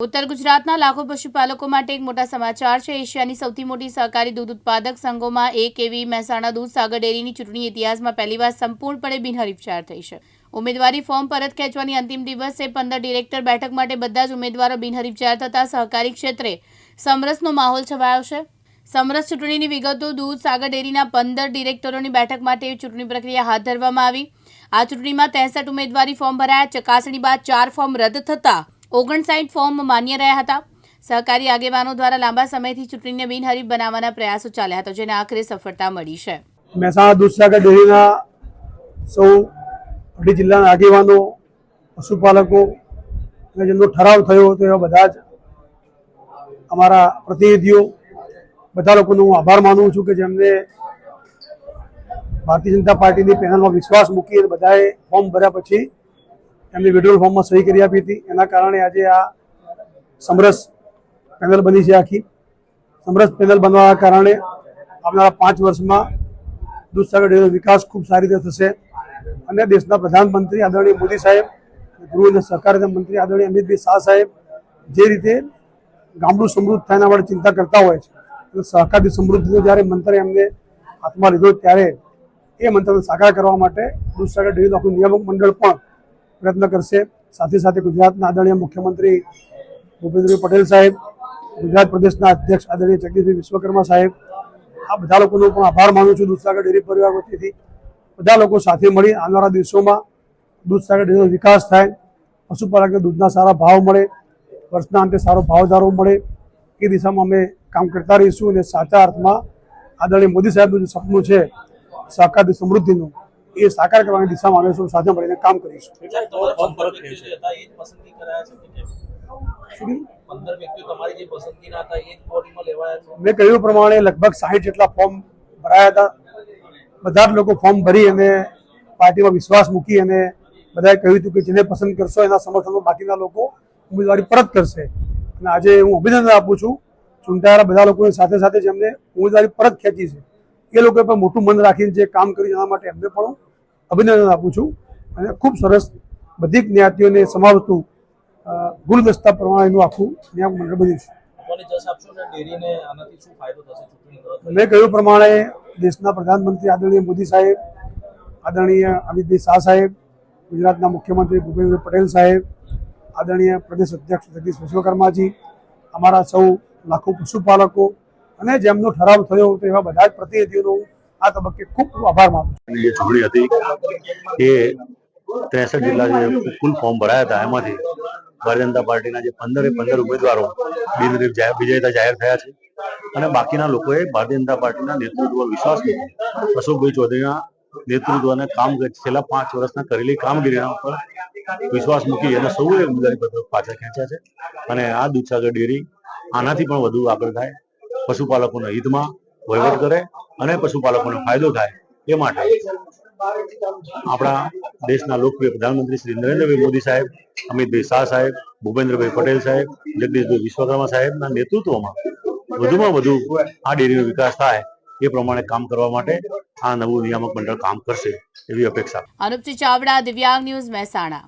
ઉત્તર ગુજરાતના લાખો પશુપાલકો માટે એક મોટા સમાચાર છે। એશિયાની સૌથી મોટી સહકારી દૂધ ઉત્પાદક સંઘોમાં એક એવી મહેસાણા દૂધસાગર ડેરીની ચૂંટણી ઇતિહાસમાં પહેલીવાર સંપૂર્ણપણે બિનહરીફ જાહેર થઈ છે। ઉમેદવારી ફોર્મ પરત ખેંચવાની અંતિમ દિવસે 15 ડિરેક્ટર બેઠક માટે બધા જ ઉમેદવારો બિનહરીફ જાહેર થતાં સહકારી ક્ષેત્રે સમરસનો માહોલ છવાયો છે। સમરસ ચૂંટણીની વિગતો। દૂધસાગર ડેરીના 15 ડિરેક્ટરોની બેઠક માટે ચૂંટણી પ્રક્રિયા હાથ ધરવામાં આવી। આ ચૂંટણીમાં 63 ઉમેદવારી ફોર્મ ભરાયા। ચકાસણી બાદ 4 ફોર્મ રદ થતા 59 ફોર્મ માન્ય રહ્યા હતા। સહકારી આગેવાનો દ્વારા લાંબા સમયથી ચૂંટણીને બિનહરીફ બનાવવાના પ્રયાસો ચાલ્યા હતા, જેને આખરે સફળતા મળી છે। મહેસાણા દૂધસાગર ડેરીના સૌ અઢી જિલ્લાના આગેવાનો, પશુપાલકો અને જેમનો ઠરાવ થયો હતો એવા બધા જ અમારા પ્રતિનિધિઓ, બધા લોકોનો હું આભાર માનું છું કે જેમને ભારતીય જનતા પાર્ટીની પેનલમાં વિશ્વાસ મૂકી અને બધાએ ફોર્મ ભર્યા પછી એમની વિડ્રોલ ફોર્મમાં સહી કરી આપી હતી। એના કારણે આજે આ સમરસ પેનલ બની છે। આખી સમરસ પેનલ બનવાના કારણે આવનારા 5 વર્ષમાં દૂધસાગર ડેરીનો વિકાસ ખૂબ સારી રીતે થશે અને દેશના પ્રધાનમંત્રી આદરણીય મોદી સાહેબ, ગૃહ અને સહકારિતા મંત્રી આદરણીય અમિતભાઈ શાહ સાહેબ જે રીતે ગામડું સમૃદ્ધ થાય એના માટે ચિંતા કરતા હોય છે, અને સહકારી સમૃદ્ધિનો જ્યારે મંત્ર એમને હાથમાં લીધો ત્યારે એ મંત્રને સાકાર કરવા માટે દૂધસાગર ડેરીનું આખું નિયામક મંડળ પણ પ્રયત્ન કરશે। સાથે સાથે ગુજરાતના આદરણીય મુખ્યમંત્રી ભૂપેન્દ્રભાઈ પટેલ સાહેબ, ગુજરાત પ્રદેશના અધ્યક્ષ આદરણીય જગદીશભાઈ વિશ્વકર્મા સાહેબ, આ બધા લોકોનો પણ આભાર માનું છું દૂધસાગર ડેરી પરિવાર વતીથી। બધા લોકો સાથે મળી આવનારા દિવસોમાં દૂધસાગર ડેરીનો વિકાસ થાય, પશુપાલકને દૂધના સારા ભાવ મળે, વર્ષના અંતે સારો ભાવધારો મળે, એ દિશામાં અમે કામ કરતા રહીશું અને સાચા અર્થમાં આદરણીય મોદી સાહેબનું જે સપનું છે સહકારી સમૃદ્ધિનું, એ સાકાર કરવાની દિશામાં અમે સૌ સાથે મળીને કામ કરીશું। મેં કહ્યું પ્રમાણે લગભગ 60 જેટલા ફોર્મ ભરાયા હતા। બધા જ લોકો ફોર્મ ભરી અને પાર્ટીમાં વિશ્વાસ મૂકી અને બધાએ કહ્યું હતું કે જેને પસંદ કરશો એના સમર્થનમાં બાકીના લોકો ઉમેદવારી પરત કરશે। અને આજે હું અભિનંદન આપું છું ચૂંટાયેલા બધા લોકોની સાથે સાથે જેમને ઉમેદવારી પરત ખેંચી છે એ લોકોએ પણ મોટું મન રાખીને જે કામ કર્યું એના માટે એમને પણ અભિનંદન આપું છું। અને ખૂબ સરસ બધી જ્ઞાતિઓને સમાવતું ગુલદસ્તા પ્રમાણેનું આખું નિયામક મંડળ બન્યું છે। મેં કહ્યું પ્રમાણે દેશના પ્રધાનમંત્રી આદરણીય મોદી સાહેબ, આદરણીય અમિતભાઈ શાહ સાહેબ, ગુજરાતના મુખ્યમંત્રી ભૂપેન્દ્રભાઈ પટેલ સાહેબ, આદરણીય પ્રદેશ અધ્યક્ષ જગદીશ વિશ્વકર્માજી, અમારા સૌ લાખો પશુપાલકો અને જેમનો ઠરાવ થયો હતો એવા બધા જ પ્રતિનિધિઓનો આ તબક્કે ખૂબ ખૂબ આભાર માનું છું। જે ચૂંટણી હતી એ 63 જિલ્લા જે કુલ ફોર્મ ભરાયા હતા એમાંથી ભારતીય જનતા પાર્ટીના જે 15 ઉમેદવારો બિનહરીફ વિજેતા જાહેર થયા છે અને બાકીના લોકોએ ભારતીય જનતા પાર્ટીના નેતૃત્વ વિશ્વાસ મૂકી અશોકભાઈ ચૌધરીના નેતૃત્વ અને છેલ્લા 5 વર્ષના કરેલી કામગીરીના ઉપર વિશ્વાસ મૂકી અને સૌએ ઉમેદવારી પત્ર પાછા ખેંચ્યા છે। અને આ દૂધસાગર ડેરી આનાથી પણ વધુ આગળ થાય, પશુપાલકોના હિતમાં વહીવટ કરે અને પશુપાલકોને ફાયદો થાય એ માટે આપણા દેશના લોકપ્રિય પ્રધાનમંત્રી શ્રી નરેન્દ્રભાઈ મોદી સાહેબ, અમિતભાઈ શાહ સાહેબ, ભૂપેન્દ્રભાઈ પટેલ સાહેબ, જગદીશભાઈ વિશ્વકર્મા સાહેબના નેતૃત્વમાં વધુમાં વધુ આ ડેરીનો વિકાસ થાય એ પ્રમાણે કામ કરવા માટે આ નવું નિયામક મંડળ કામ કરશે એવી અપેક્ષા। અનુપસિંહ ચાવડા, દિવ્યાંગ ન્યૂઝ, મહેસાણા।